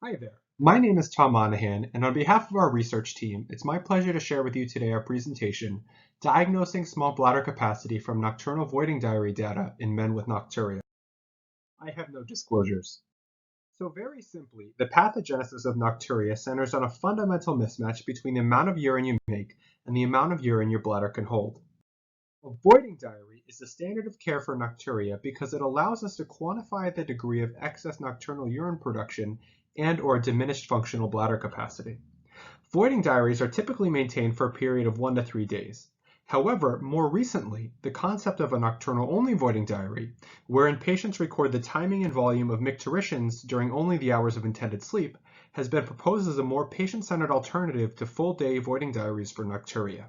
Hi there. My name is Tom Monaghan, and on behalf of our research team, it's my pleasure to share with you today our presentation, Diagnosing Small Bladder Capacity from Nocturnal Voiding Diary Data in Men with Nocturia. I have no disclosures. So very simply, the pathogenesis of nocturia centers on a fundamental mismatch between the amount of urine you make and the amount of urine your bladder can hold. A voiding diary is the standard of care for nocturia because it allows us to quantify the degree of excess nocturnal urine production and/or diminished functional bladder capacity. Voiding diaries are typically maintained for a period of 1 to 3 days. However, more recently, the concept of a nocturnal-only voiding diary, wherein patients record the timing and volume of micturitions during only the hours of intended sleep, has been proposed as a more patient-centered alternative to full-day voiding diaries for nocturia.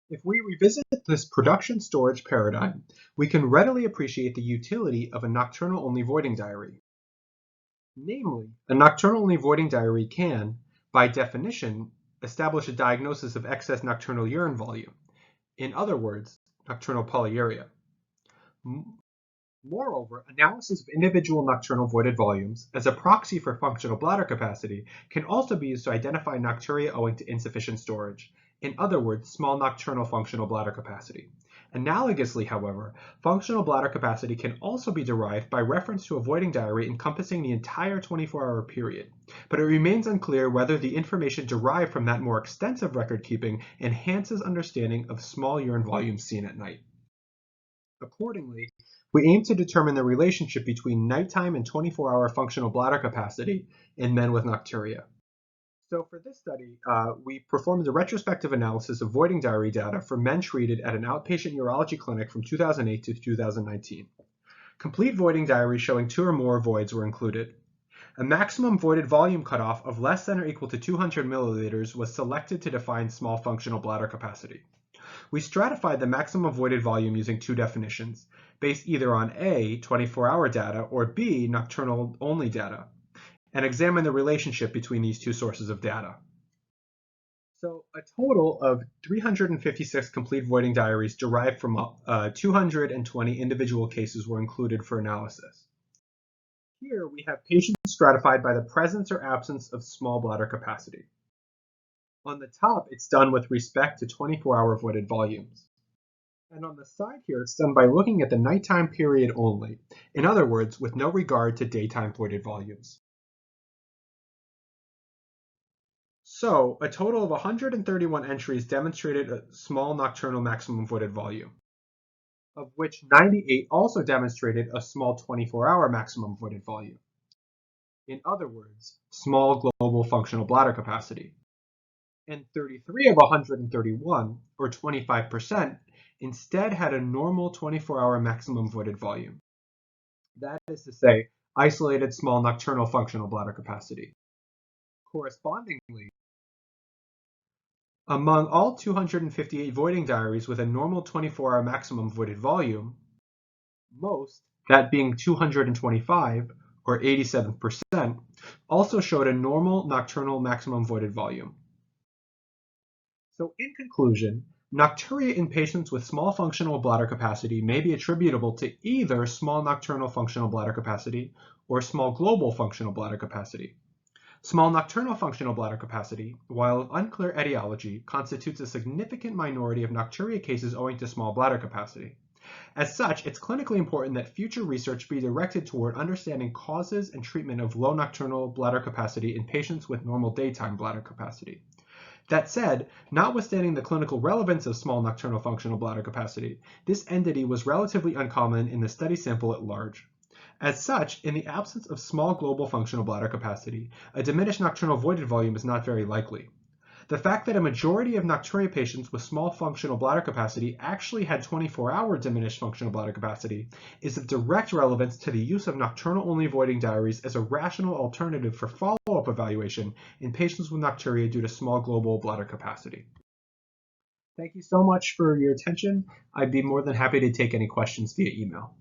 If we revisit this production storage paradigm, we can readily appreciate the utility of a nocturnal-only voiding diary. Namely, a nocturnal-only voiding diary can, by definition, establish a diagnosis of excess nocturnal urine volume. In other words, nocturnal polyuria. Moreover, analysis of individual nocturnal voided volumes as a proxy for functional bladder capacity can also be used to identify nocturia owing to insufficient storage. In other words, small nocturnal functional bladder capacity. Analogously, however, functional bladder capacity can also be derived by reference to a voiding diary encompassing the entire 24-hour period, but it remains unclear whether the information derived from that more extensive record keeping enhances understanding of small urine volumes seen at night. Accordingly, we aim to determine the relationship between nighttime and 24-hour functional bladder capacity in men with nocturia. So for this study, we performed a retrospective analysis of voiding diary data for men treated at an outpatient urology clinic from 2008 to 2019. Complete voiding diaries showing 2 or more voids were included. A maximum voided volume cutoff of less than or equal to 200 milliliters was selected to define small functional bladder capacity. We stratified the maximum voided volume using 2 definitions, based either on A, 24-hour data, or B, nocturnal-only data, and examine the relationship between these 2 sources of data. So a total of 356 complete voiding diaries derived from 220 individual cases were included for analysis. Here we have patients stratified by the presence or absence of small bladder capacity. On the top, it's done with respect to 24-hour voided volumes. And on the side here, it's done by looking at the nighttime period only. In other words, with no regard to daytime voided volumes. So, a total of 131 entries demonstrated a small nocturnal maximum voided volume, of which 98 also demonstrated a small 24-hour maximum voided volume. In other words, small global functional bladder capacity. And 33 of 131, or 25%, instead had a normal 24-hour maximum voided volume. That is to say, isolated small nocturnal functional bladder capacity. Correspondingly, among all 258 voiding diaries with a normal 24-hour maximum voided volume, most, that being 225, or 87%, also showed a normal nocturnal maximum voided volume. So in conclusion, nocturia in patients with small functional bladder capacity may be attributable to either small nocturnal functional bladder capacity or small global functional bladder capacity. Small nocturnal functional bladder capacity, while of unclear etiology, constitutes a significant minority of nocturia cases owing to small bladder capacity. As such, it's clinically important that future research be directed toward understanding causes and treatment of low nocturnal bladder capacity in patients with normal daytime bladder capacity. That said, notwithstanding the clinical relevance of small nocturnal functional bladder capacity, this entity was relatively uncommon in the study sample at large. As such, in the absence of small global functional bladder capacity, a diminished nocturnal voided volume is not very likely. The fact that a majority of nocturia patients with small functional bladder capacity actually had 24-hour diminished functional bladder capacity is of direct relevance to the use of nocturnal-only voiding diaries as a rational alternative for follow-up evaluation in patients with nocturia due to small global bladder capacity. Thank you so much for your attention. I'd be more than happy to take any questions via email.